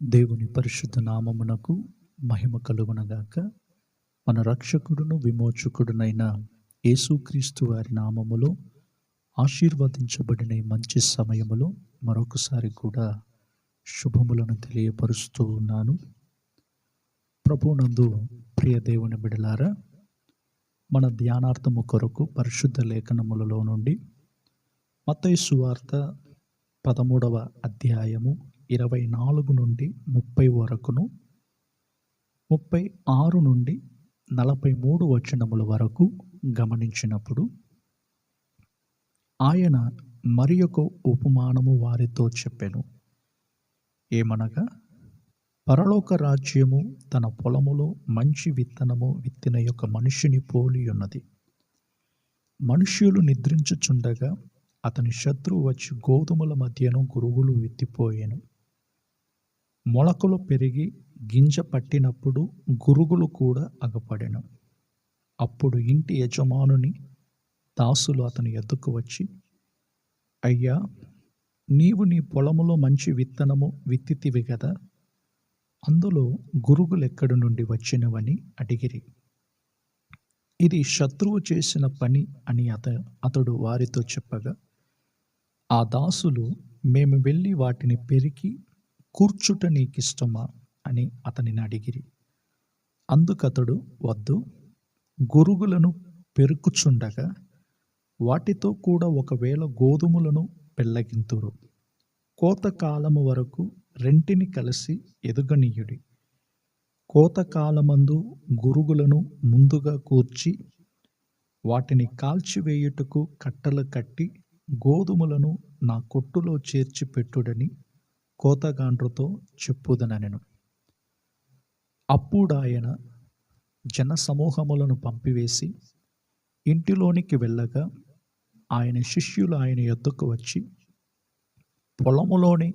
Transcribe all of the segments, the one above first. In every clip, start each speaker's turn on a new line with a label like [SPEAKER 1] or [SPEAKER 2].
[SPEAKER 1] దేవుని పరిశుద్ధ నామమునకు మహిమ కలుగునగాక. మన రక్షకుడును విమోచకుడునైన యేసుక్రీస్తు వారి నామములో ఆశీర్వదించబడిన ఈ మంచి సమయములో మరొకసారి కూడా శుభములను తెలియపరుస్తూ ఉన్నాను. ప్రభునందు ప్రియ దేవుని బిడలారా, మన ధ్యానార్థము కొరకు పరిశుద్ధ లేఖనములలో నుండి మత్తయి సువార్త 13వ అధ్యాయము 24 నుండి 30 వరకును, 36 నుండి 43 వచనముల వరకు గమనించినప్పుడు, ఆయన మరి ఒక ఉపమానము వారితో చెప్పెను. ఏమనగా, పరలోక రాజ్యము తన పొలములో మంచి విత్తనము విత్తిన యొక్క మనిషిని పోలి ఉన్నది. మనుష్యులు నిద్రించుచుండగా అతని శత్రువు వచ్చి గోధుమల మధ్యను గురుగులు విత్తిపోయెను. మొలకలు పెరిగి గింజ పట్టినప్పుడు గురుగులు కూడా అగపడెను. అప్పుడు ఇంటి యజమానుని దాసులు అతని ఎద్దుకు వచ్చి, అయ్యా, నీవు నీ పొలములో మంచి విత్తనము విత్తితివి గదా, అందులో గురుగులెక్కడి నుండి వచ్చినవని అడిగిరి. ఇది శత్రువు చేసిన పని అని అతడు వారితో చెప్పగా, ఆ దాసులు, మేము వెళ్ళి వాటిని పెరికి కూర్చుట నీకిష్టమా అని అతనిని అడిగిరి. అందుకతడు, వద్దు, గురుగులను పెరుకుచుండగా వాటితో కూడా ఒకవేళ గోధుమలను పెళ్ళగింతురు. కోతకాలము వరకు రెంటిని కలిసి ఎదుగనీయుడి. కోతకాలమందు గురుగులను ముందుగా కూర్చి వాటిని కాల్చివేయుటకు కట్టలు కట్టి గోధుమలను నా కొట్టులో చేర్చి పెట్టుడని కోతగాండ్రుతో చెప్పుదనెను. అప్పుడాయన జన సమూహములను పంపివేసి ఇంటిలోనికి వెళ్ళగా, ఆయన శిష్యులు ఆయన యొద్దకు వచ్చి పొలములోని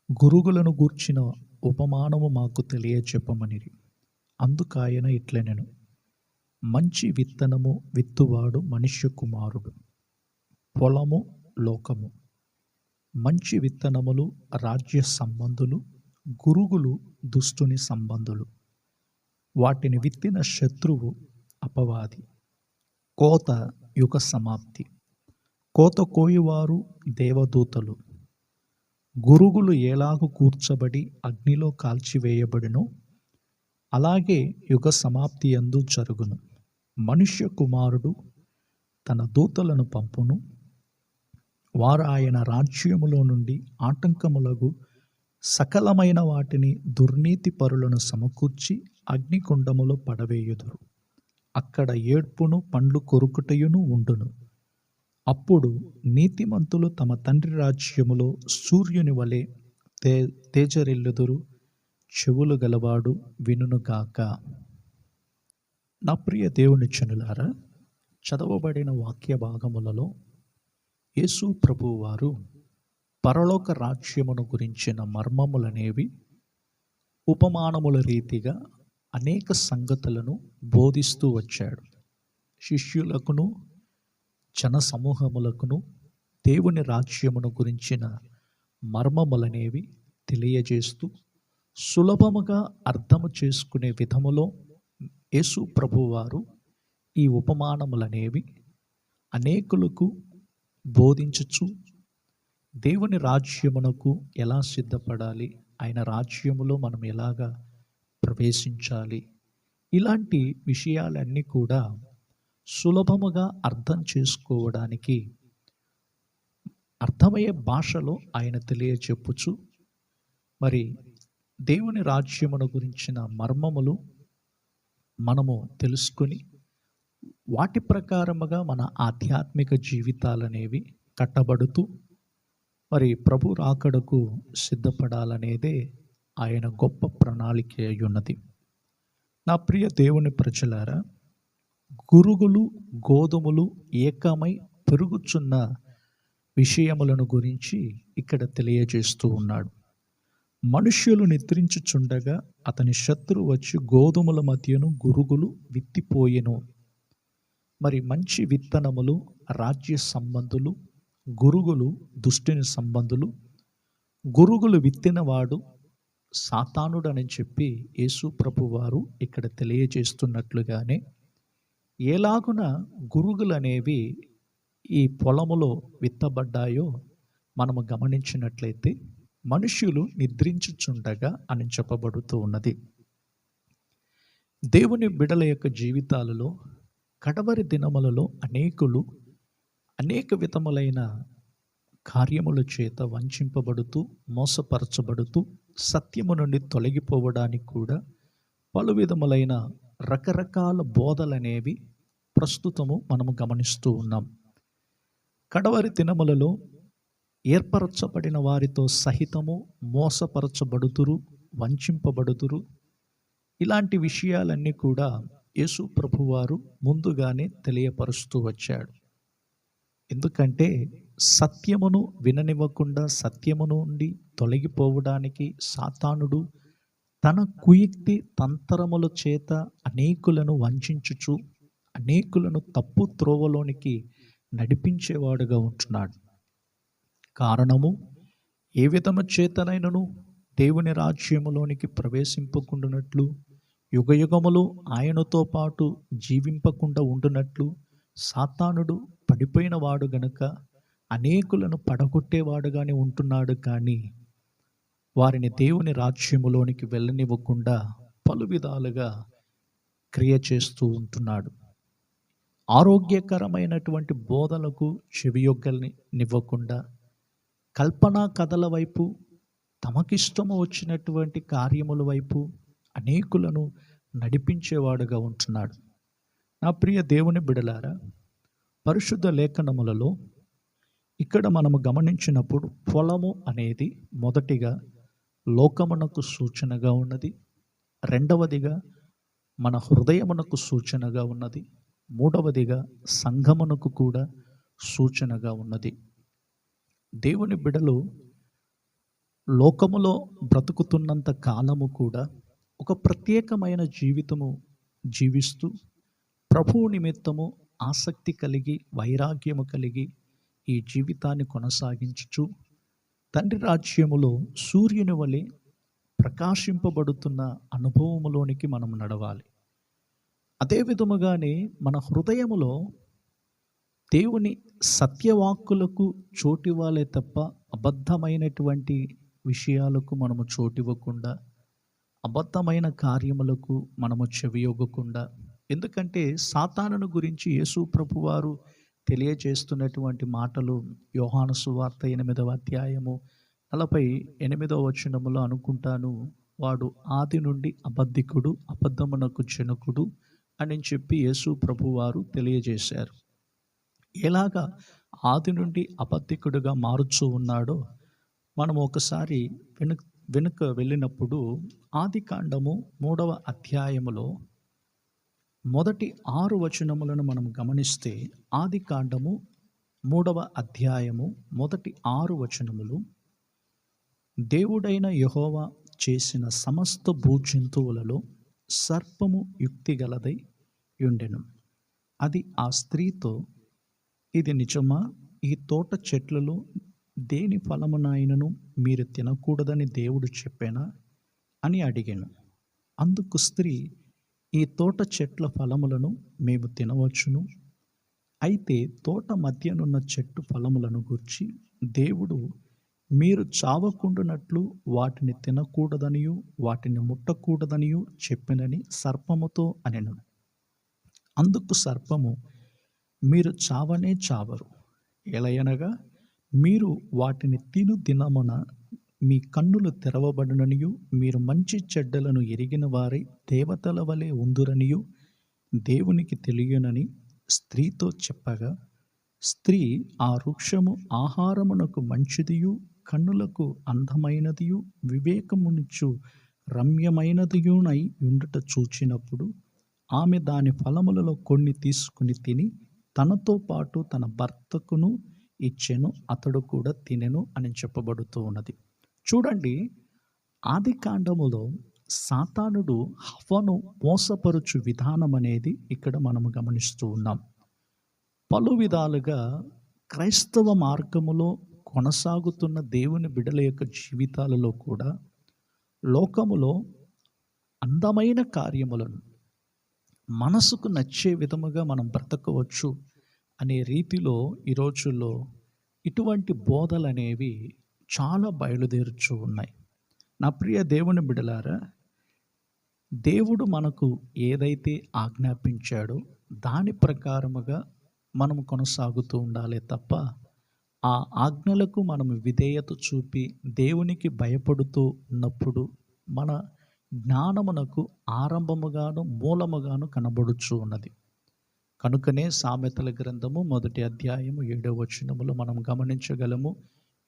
[SPEAKER 1] గురుగులను గూర్చిన ఉపమానము మాకు తెలియచెప్పమనిరి. అందుకాయన ఇట్లనెను, మంచి విత్తనము విత్తువాడు మనుష్య కుమారుడు. పొలము లోకము. మంచి విత్తనములు రాజ్య సంబంధులు, గురుగులు దుష్టుని సంబంధులు. వాటిని విత్తిన శత్రువు అపవాది. కోత యుగ సమాప్తి. కోత కోయువారు దేవదూతలు. గురుగులు ఎలాగు కూర్చబడి అగ్నిలో కాల్చివేయబడినో అలాగే యుగ సమాప్తి యందు జరుగును. మనుష్య కుమారుడు తన దూతలను పంపును. వారు ఆయన రాజ్యములో నుండి ఆటంకములకు సకలమైన వాటిని దుర్నీతి పరులను సమకూర్చి అగ్నికుండములో పడవేయుదురు. అక్కడ ఏడ్పును పండ్లు కొరుకుటయును ఉండును. అప్పుడు నీతిమంతులు తమ తండ్రి రాజ్యములో సూర్యుని వలె తేజరిల్లుదురు. చెవులు గలవాడు వినుగాక. నా ప్రియ దేవుని జనులారా, చదవబడిన వాక్య భాగములలో యేసు ప్రభువు వారు పరలోక రాజ్యమును గురించిన మర్మములనేవి ఉపమానముల రీతిగా అనేక సంగతులను బోధిస్తూ వచ్చాడు. శిష్యులకును జన సమూహములకును దేవుని రాజ్యమును గురించిన మర్మములనేవి తెలియజేస్తూ సులభముగా అర్థము చేసుకునే విధములో యేసు ప్రభువు వారు ఈ ఉపమానములనేవి అనేకులకు బోధించుచు దేవుని రాజ్యమునకు ఎలా సిద్ధపడాలి, ఆయన రాజ్యములో మనం ఎలాగా ప్రవేశించాలి, ఇలాంటి విషయాలన్నీ కూడా సులభముగా అర్థం చేసుకోవడానికి అర్థమయ్యే భాషలో ఆయన తెలియచెప్పుచు, మరి దేవుని రాజ్యమును గురించిన మర్మములు మనము తెలుసుకొని వాటి ప్రకారముగా మన ఆధ్యాత్మిక జీవితాలనేవి కట్టబడుతూ మరి ప్రభు రాకడకు సిద్ధపడాలనేదే ఆయన గొప్ప ప్రణాళిక అయి ఉన్నది. నా ప్రియ దేవుని ప్రజలారా, గురుగులు గోధుమలు ఏకమై పెరుగుచున్న విషయములను గురించి ఇక్కడ తెలియజేస్తూ ఉన్నాడు. మనుష్యులు నిద్రించుచుండగా అతని శత్రువు వచ్చి గోధుమల మధ్యను గురుగులు విత్తిపోయెను. మరి మంచి విత్తనములు రాజ్య సంబంధులు, గురుగులు దుష్టుని సంబంధులు. గురుగులు విత్తినవాడు సాతానుడని చెప్పి యేసు ప్రభువారు ఇక్కడ తెలియజేస్తున్నట్లుగానే, ఎలాగున గురుగులనేవి ఈ పొలములో విత్తబడ్డాయో మనము గమనించినట్లయితే, మనుష్యులు నిద్రించుచుండగా అని చెప్పబడుతూ ఉన్నది. దేవుని బిడల యొక్క జీవితాలలో కడవరి దినములలో అనేకులు అనేక విధములైన కార్యముల చేత వంచింపబడుతూ, మోసపరచబడుతూ, సత్యము నుండి తొలగిపోవడానికి కూడా పలు విధములైన రకరకాల బోధలనేవి ప్రస్తుతము మనము గమనిస్తూ ఉన్నాం. కడవరి దినములలో ఏర్పరచబడిన వారితో సహితము మోసపరచబడుతురు, వంచింపబడుతురు. ఇలాంటి విషయాలన్నీ కూడా యేసు ప్రభువారు ముందుగానే తెలియపరుస్తూ వచ్చాడు. ఎందుకంటే సత్యమును విననివ్వకుండా సత్యము నుండి తొలగిపోవడానికి సాతానుడు తన కుయుక్తి తంత్రముల చేత అనేకులను వంచించుచు, అనేకులను తప్పు త్రోవలోనికి నడిపించేవాడుగా ఉంటున్నాడు. కారణము, ఏ విధము చేతనైనను దేవుని రాజ్యములోనికి ప్రవేశింపకుండానట్లు, యుగయుగములు ఆయనతో పాటు జీవింపకుండా ఉండునట్లు సాతానుడు పడిపోయిన వాడు గనుక అనేకులను పడగొట్టేవాడుగానే ఉంటున్నాడు. కానీ వారిని దేవుని రాజ్యములోనికి వెళ్ళనివ్వకుండా పలు విధాలుగా క్రియ చేస్తూ ఉంటున్నాడు. ఆరోగ్యకరమైనటువంటి బోధలకు చెవియొగ్గనివ్వకుండా కల్పనా కథల వైపు, తమకిష్టము వచ్చినటువంటి కార్యముల వైపు అనేకులను నడిపించేవాడుగా ఉంటున్నాడు. నా ప్రియ దేవుని బిడలారా, పరిశుద్ధ లేఖనములలో ఇక్కడ మనము గమనించినప్పుడు పొలము అనేది మొదటిగా లోకమునకు సూచనగా ఉన్నది, రెండవదిగా మన హృదయమునకు సూచనగా ఉన్నది, మూడవదిగా సంఘమునకు కూడా సూచనగా ఉన్నది. దేవుని బిడలు లోకములో బ్రతుకుతున్నంత కాలము కూడా ఒక ప్రత్యేకమైన జీవితము జీవిస్తూ, ప్రభువు నిమిత్తము ఆసక్తి కలిగి, వైరాగ్యము కలిగి ఈ జీవితాన్ని కొనసాగించుచు, తండ్రి రాజ్యములో సూర్యుని వలె ప్రకాశింపబడుతున్న అనుభవములోనికి మనం నడవాలి. అదే విధముగానే మన హృదయములో దేవుని సత్యవాక్కులకు చోటివ్వాలే తప్ప అబద్ధమైనటువంటి విషయాలకు మనము చోటివ్వకుండా, అబద్ధమైన కార్యములకు మనము చెవియొగ్గకుండా. ఎందుకంటే సాతానును గురించి యేసు ప్రభువారు తెలియజేస్తున్నటువంటి మాటలు యోహాను సువార్త 8వ అధ్యాయము 48వ వచనములో అనుకుంటాను, వాడు ఆది నుండి అబద్ధికుడు, అబద్ధమునకు జనకుడు అని చెప్పి యేసు ప్రభువారు తెలియజేశారు. ఎలాగా ఆది నుండి అబద్ధికుడుగా మారుచూ ఉన్నాడో మనం ఒకసారి వెనుక వెళ్ళినప్పుడు ఆది కాండము 3వ అధ్యాయములో మొదటి 6 వచనములను మనం గమనిస్తే, ఆది కాండము 3వ అధ్యాయము మొదటి 6 వచనములు, దేవుడైన యెహోవా చేసిన సమస్త భూజంతువులలో సర్పము యుక్తిగలదై ఉండెను. అది ఆ స్త్రీతో, ఇది నిజమా? ఈ తోట చెట్లలో దేని ఫలమునైనను మీరు తినకూడదని దేవుడు చెప్పానా అని అడిగాను. అందుకు స్త్రీ, ఈ తోట చెట్ల ఫలములను మేము తినవచ్చును, అయితే తోట మధ్యనున్న చెట్టు ఫలములను గూర్చి దేవుడు మీరు చావకుండునట్లు వాటిని తినకూడదనియు వాటిని ముట్టకూడదనియు చెప్పినని సర్పముతో అనెను. అందుకు సర్పము, మీరు చావనే చావరు, ఎలయనగా మీరు వాటిని తిను దినమున మీ కన్నులు తెరవబడుననియు మీరు మంచి చెడ్డలను ఎరిగిన వారై దేవతల వలె ఉందురనియు దేవునికి తెలియనని స్త్రీతో చెప్పగా, స్త్రీ ఆ వృక్షము ఆహారమునకు మంచిదియు కన్నులకు అందమైనదియు వివేకమునిచ్చు రమ్యమైనదియునై ఉండుట చూచినప్పుడు ఆమె దాని ఫలములలో కొన్ని తీసుకుని తిని తనతో పాటు తన భర్తకును ఇచ్చెను, అతడు కూడా తినెను అని చెప్పబడుతూ ఉన్నది. చూడండి, ఆది కాండములో సాతానుడు హవ్వను మోసపరుచు విధానం అనేది ఇక్కడ మనము గమనిస్తూ ఉన్నాం. పలు విధాలుగా క్రైస్తవ మార్గములో కొనసాగుతున్న దేవుని బిడ్డల యొక్క జీవితాలలో కూడా లోకములో అందమైన కార్యములను మనసుకు నచ్చే విధముగా మనం బ్రతకవచ్చు అనే రీతిలో ఈ రోజుల్లో ఇటువంటి బోధలనేవి చాలా బయలుదేరుచూ ఉన్నాయి. నా ప్రియ దేవుని బిడలారా, దేవుడు మనకు ఏదైతే ఆజ్ఞాపించాడో దాని ప్రకారముగా మనము కొనసాగుతూ ఉండాలి తప్ప, ఆ ఆజ్ఞలకు మనము విధేయత చూపి దేవునికి భయపడుతూ ఉన్నప్పుడు మన జ్ఞానమునకు ఆరంభముగాను మూలముగాను కనబడుచు ఉన్నది. కనుకనే సామెతల గ్రంథము 1వ అధ్యాయము 7వ వచనములో మనం గమనించగలము,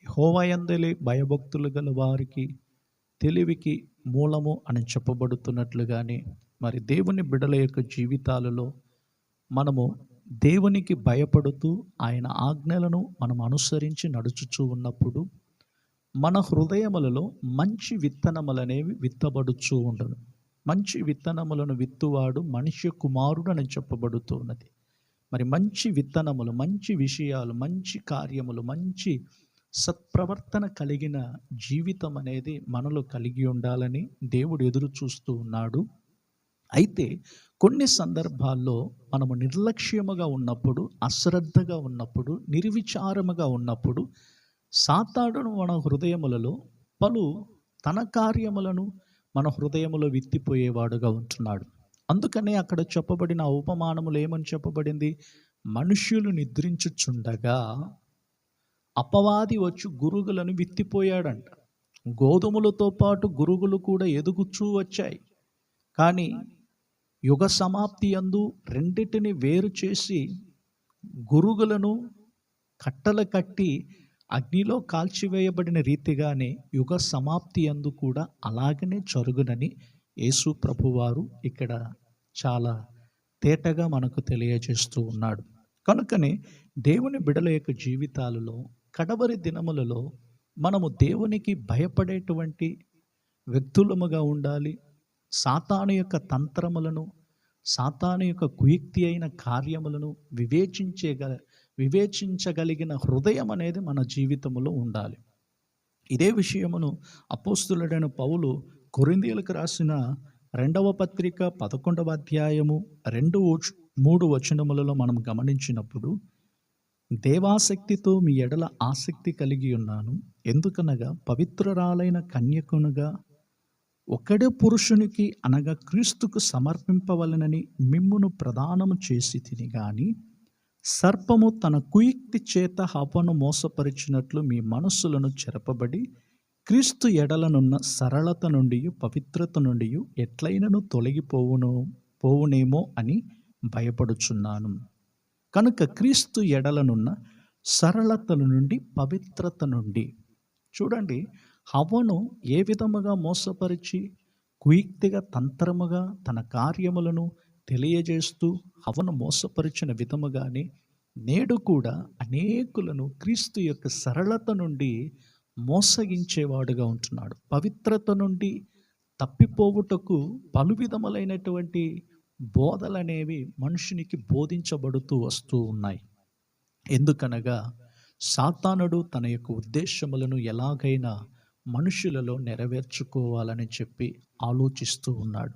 [SPEAKER 1] యెహోవా యందలి భయభక్తులు గల వారికి తెలివికి మూలము అని చెప్పబడుతున్నట్లుగానే, మరి దేవుని బిడ్డల యొక్క జీవితాలలో మనము దేవునికి భయపడుతూ ఆయన ఆజ్ఞలను మనం అనుసరించి నడుచుచూ ఉన్నప్పుడు మన హృదయములలో మంచి విత్తనములనేవి విత్తబడుచూ ఉండను. మంచి విత్తనములను విత్తువాడు మనిషి కుమారుడు అని చెప్పబడుతున్నది. మరి మంచి విత్తనములు, మంచి విషయాలు, మంచి కార్యములు, మంచి సత్ప్రవర్తన కలిగిన జీవితం అనేది మనలో కలిగి ఉండాలని దేవుడు ఎదురు చూస్తూ ఉన్నాడు. అయితే కొన్ని సందర్భాల్లో మనము నిర్లక్ష్యముగా ఉన్నప్పుడు, అశ్రద్ధగా ఉన్నప్పుడు, నిర్విచారముగా ఉన్నప్పుడు సాతానుడు మన హృదయములలో పలు తన కార్యములను మన హృదయములో విత్తిపోయేవాడుగా ఉంటున్నాడు. అందుకనే అక్కడ చెప్పబడిన ఉపమానములు ఏమని చెప్పబడింది? మనుష్యులు నిద్రించుచుండగా అపవాది వచ్చి గురుగులను విత్తిపోయాడంట. గోధుమలతో పాటు గురుగులు కూడా ఎదుగుచూ వచ్చాయి. కానీ యుగ సమాప్తి యందు రెండిటిని వేరు చేసి గురుగులను కట్టలు కట్టి అగ్నిలో కాల్చివేయబడిన రీతిగానే యుగ సమాప్తి యందు కూడా అలాగనే జరుగునని యేసు ప్రభువారు ఇక్కడ చాలా తేటగా మనకు తెలియజేస్తూ ఉన్నాడు. కనుకనే దేవుని బిడల యొక్క జీవితాలలో కడవరి దినములలో మనము దేవునికి భయపడేటువంటి వ్యక్తులముగా ఉండాలి. సాతాను యొక్క తంత్రములను, సాతాను యొక్క కుయుక్తి అయిన కార్యములను వివేచించగలిగిన హృదయం అనేది మన జీవితంలో ఉండాలి. ఇదే విషయమును అపోస్తులుడైన పౌలు కొరింథీయులకు రాసిన 2వ పత్రిక 11వ అధ్యాయము 2-3 వచనములలో మనం గమనించినప్పుడు, దేవాసక్తితో మీ ఎడల ఆసక్తి కలిగి ఉన్నాను, ఎందుకనగా పవిత్రురాలైన కన్యకునుగా ఒకడే పురుషునికి అనగా క్రీస్తుకు సమర్పింపవలనని మిమ్మును ప్రదానము చేసి తిని గాని, సర్పము తన కుయుక్తి చేత హవ్వను మోసపరిచినట్లు మీ మనస్సులను చెరపబడి క్రీస్తు ఎడలనున్న సరళత నుండి పవిత్రత నుండి ఎట్లయినను పోవునేమో అని భయపడుచున్నాను. కనుక క్రీస్తు ఎడలనున్న సరళతల నుండి, పవిత్రత నుండి, చూడండి, హవ్వను ఏ విధముగా మోసపరిచి కుయుక్తిగా తంత్రముగా తన కార్యములను తెలియజేస్తూ హవ్వను మోసపరిచిన విధముగానే నేడు కూడా అనేకులను క్రీస్తు యొక్క సరళత నుండి మోసగించేవాడుగా ఉంటున్నాడు. పవిత్రత నుండి తప్పిపోవుటకు పలు విధములైనటువంటి బోధలనేవి మనుషునికి బోధించబడుతూ వస్తూ ఉన్నాయి. ఎందుకనగా సాతానుడు తన యొక్క ఉద్దేశములను ఎలాగైనా మనుషులలో నెరవేర్చుకోవాలని చెప్పి ఆలోచిస్తూ ఉన్నాడు.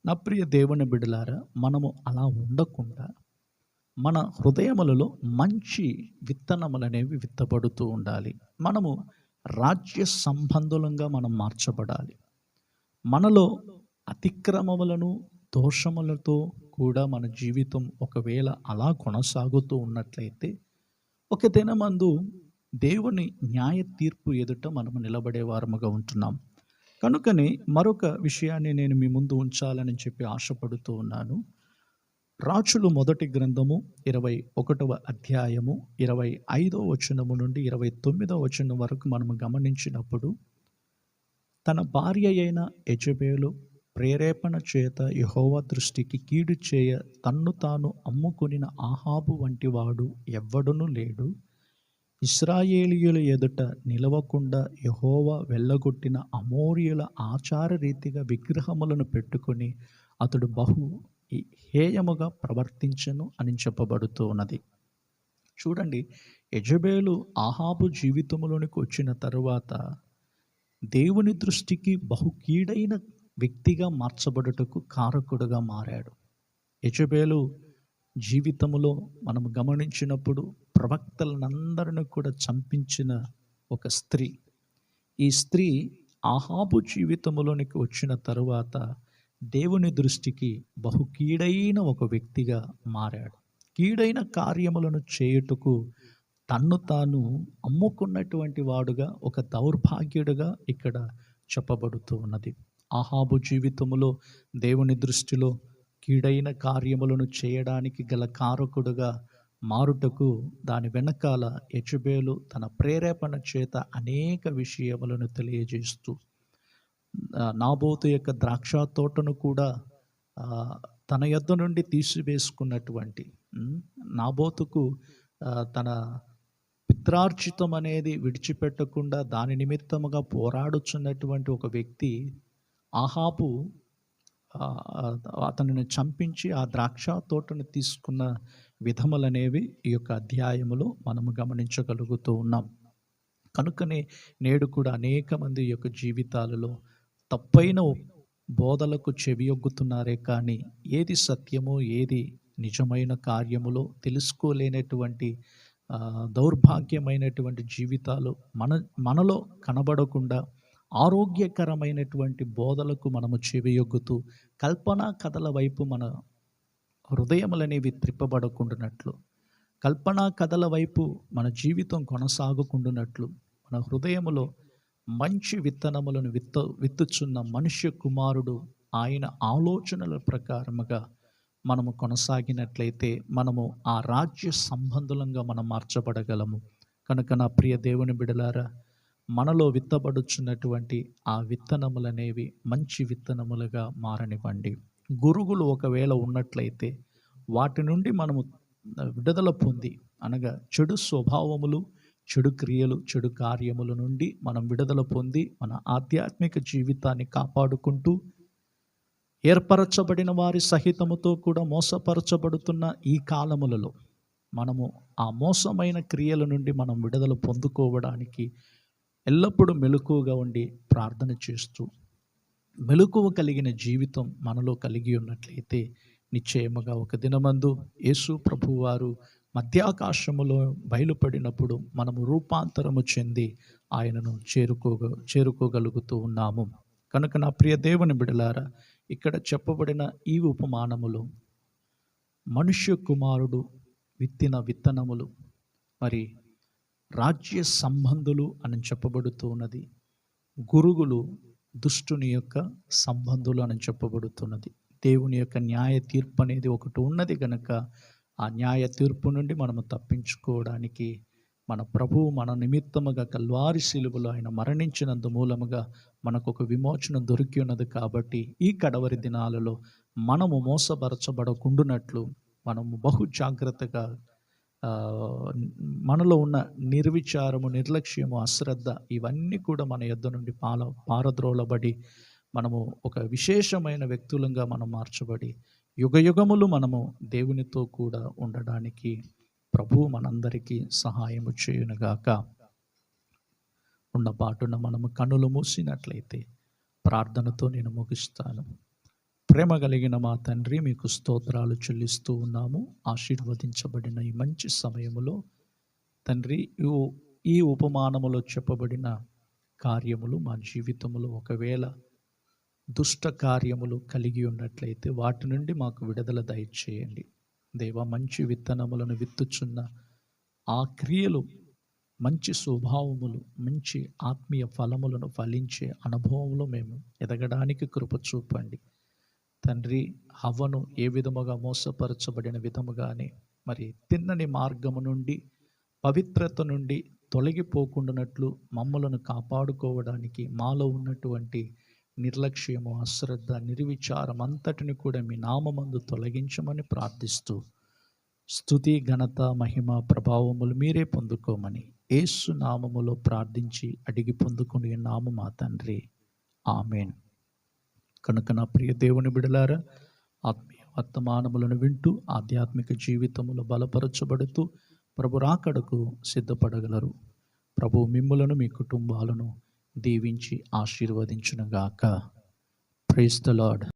[SPEAKER 1] నా ప్రియ దేవుని బిడ్డలారా, మనము అలా ఉండకుండా మన హృదయములలో మంచి విత్తనములనేవి విత్తబడుతూ ఉండాలి. మనము రాజ్య సంబంధులంగా మనం మార్చబడాలి. మనలో అతిక్రమములను, దోషములతో కూడా మన జీవితం ఒకవేళ అలా కొనసాగుతూ ఉన్నట్లయితే ఒక దినమందు దేవుని న్యాయ తీర్పు ఎదుట మనము నిలబడే వారముగా ఉంటున్నాం. కనుకనే మరొక విషయాన్ని నేను మీ ముందు ఉంచాలని చెప్పి ఆశపడుతూ ఉన్నాను. రాజులు మొదటి గ్రంథము 21వ అధ్యాయము 25వ వచనము నుండి 29వ వచనం వరకు మనము గమనించినప్పుడు, తన భార్య అయిన యెజెబెలు ప్రేరేపణ చేత యెహోవా దృష్టికి కీడు చేయ తన్ను తాను అమ్ముకొనిన ఆహాబు వంటి వాడు ఎవ్వడునూ లేడు. ఇశ్రాయేలీయుల ఎదుట నిలవకుండా యెహోవా వెళ్ళగొట్టిన అమోరీయుల ఆచార రీతిగా విగ్రహములను పెట్టుకొని అతడు బహు హేయముగా ప్రవర్తించెను అని చెప్పబడుతూ ఉన్నది. చూడండి, యెజెబెలు ఆహాబు జీవితంలోనికి వచ్చిన తరువాత దేవుని దృష్టికి బహు కీడైన వ్యక్తిగా మార్చబడుటకు కారకుడుగా మారాడు. యెజబెలు జీవితములో మనము గమనించినప్పుడు ప్రవక్తలనందరిని కూడా చంపించిన ఒక స్త్రీ. ఈ స్త్రీ ఆహాబు జీవితంలోనికి వచ్చిన తరువాత దేవుని దృష్టికి బహు కీడైన ఒక వ్యక్తిగా మారాడు. కీడైన కార్యములను చేయుటకు తన్ను తాను అమ్ముకున్నటువంటి వాడుగా, ఒక దౌర్భాగ్యుడుగా ఇక్కడ చెప్పబడుతూ ఉన్నది. ఆహాబు జీవితములో దేవుని దృష్టిలో కీడైన కార్యములను చేయడానికి గల కారకుడుగా మారుటకు దాని వెనకాల యెజబెలు తన ప్రేరేపణ చేత అనేక విషయములను తెలియజేస్తూ నాబోతు యొక్క ద్రాక్ష తోటను కూడా తన యొద్ద నుండి తీసివేసుకున్నటువంటి నాబోతుకు తన పిత్రార్జితం అనేది విడిచిపెట్టకుండా దాని నిమిత్తముగా పోరాడుచున్నటువంటి ఒక వ్యక్తి ఆహాబు అతనిని చంపించి ఆ ద్రాక్ష తోటను తీసుకున్న విధములనేవి ఈ యొక్క అధ్యాయములో మనము గమనించగలుగుతూ ఉన్నాం. కనుకనే నేడు కూడా అనేక మంది యొక్క జీవితాలలో తప్పైన బోధలకు చెవియొగ్గుతున్నారే కానీ ఏది సత్యమో ఏది నిజమైన కార్యములో తెలుసుకోలేనటువంటి దౌర్భాగ్యమైనటువంటి జీవితాలు మనలో కనబడకుండా ఆరోగ్యకరమైనటువంటి బోధలకు మనము చెవియొగ్గుతూ కల్పనా కథల వైపు మన హృదయములనేవి త్రిప్పబడకుండానట్లు, కల్పనా కథల వైపు మన జీవితం కొనసాగుకుండునట్లు, మన హృదయములో మంచి విత్తనములను విత్తుచున్న మనుష్య కుమారుడు ఆయన ఆలోచనల ప్రకారముగా మనము కొనసాగినట్లయితే మనము ఆ రాజ్య సంబంధులంగా మనం మార్చబడగలము. కనుక నా ప్రియ దేవుని బిడలారా, మనలో విత్తబడుచున్నటువంటి ఆ విత్తనములనేవి మంచి విత్తనములుగా మారనివ్వండి. గురుగులు ఒకవేళ ఉన్నట్లయితే వాటి నుండి మనము విడుదల పొంది, అనగా చెడు స్వభావములు, చెడు క్రియలు, చెడు కార్యముల నుండి మనం విడుదల పొంది మన ఆధ్యాత్మిక జీవితాన్ని కాపాడుకుంటూ ఏర్పరచబడిన వారి సహితముతో కూడా మోసపరచబడుతున్న ఈ కాలములలో మనము ఆ మోసమైన క్రియల నుండి మనం విడుదల పొందుకోవడానికి ఎల్లప్పుడూ మెలకువగా ఉండి ప్రార్థన చేస్తూ మెలకువ కలిగిన జీవితం మనలో కలిగి ఉన్నట్లయితే నిశ్చయముగా ఒక దినమందు యేసు ప్రభువారు మధ్యాకాశములో బయలుపడినప్పుడు మనము రూపాంతరము చెంది ఆయనను చేరుకోగలుగుతూ ఉన్నాము. కనుక నా ప్రియ దేవుని బిడలారా, ఇక్కడ చెప్పబడిన ఈ ఉపమానములు మనుష్య కుమారుడు విత్తిన విత్తనములు, మరి రాజ్య సంబంధులు అని చెప్పబడుతూ ఉన్నది. గురుగులు దుష్టుని యొక్క సంబంధులు అని చెప్పబడుతున్నది. దేవుని యొక్క న్యాయ తీర్పు అనేది ఒకటి ఉన్నది కనుక ఆ న్యాయ తీర్పు నుండి మనము తప్పించుకోవడానికి మన ప్రభువు మన నిమిత్తముగా కల్వారి శిలువలో ఆయన మరణించినందు మూలముగా మనకు ఒక విమోచన దొరికి ఉన్నది. కాబట్టి ఈ కడవరి దినాలలో మనము మోసపరచబడకుండునట్లు మనము బహు జాగ్రత్తగా మనలో ఉన్న నిర్విచారము, నిర్లక్ష్యము, అశ్రద్ధ ఇవన్నీ కూడా మన యొద్ద నుండి పారద్రోలబడి మనము ఒక విశేషమైన వ్యక్తులంగా మనం మార్చబడి యుగయుగములు మనము దేవునితో కూడా ఉండడానికి ప్రభువు మనందరికీ సహాయము చేయునుగాక. ఉన్న పాటున మనము కన్నులు మూసినట్లయితే ప్రార్థనతో నేను ముగిస్తాను. ప్రేమ కలిగిన మా తండ్రి, మీకు స్తోత్రాలు చెల్లిస్తూ ఉన్నాము. ఆశీర్వదించబడిన ఈ మంచి సమయములో తండ్రి, ఈ ఉపమానములో చెప్పబడిన కార్యములు మా జీవితములో ఒకవేళ దుష్ట కార్యములు కలిగి ఉన్నట్లయితే వాటి నుండి మాకు విడుదల దయచేయండి. దేవా, మంచి విత్తనములను విత్తుచున్న ఆ క్రియలు, మంచి స్వభావములు, మంచి ఆత్మీయ ఫలములను ఫలించే అనుభవంలో మేము ఎదగడానికి కృప చూపండి తండ్రి. హవ్వను ఏ విధముగా మోసపరచబడిన విధముగానే మరి తిన్నని మార్గము నుండి, పవిత్రత నుండి తొలగిపోకుండానట్లు మమ్మలను కాపాడుకోవడానికి మాలో ఉన్నటువంటి నిర్లక్ష్యము, అశ్రద్ధ, నిర్విచారం అంతటిని కూడా మీ నామమందు తొలగించమని ప్రార్థిస్తూ స్తుతి, ఘనత, మహిమ, ప్రభావములు మీరే పొందుకోమని యేసు నామములో ప్రార్థించి అడిగి పొందుకుని నామ మా తండ్రి, ఆమేన్. కనుక నా ప్రియ దేవుని బిడలారా, ఆత్మీయ వర్తమానములను వింటూ ఆధ్యాత్మిక జీవితములో బలపరచబడుతూ ప్రభు రాకడకు సిద్ధపడగలరు. ప్రభు మిమ్ములను, మీ కుటుంబాలను దీవించి ఆశీర్వదించునుగాక. Praise the lord.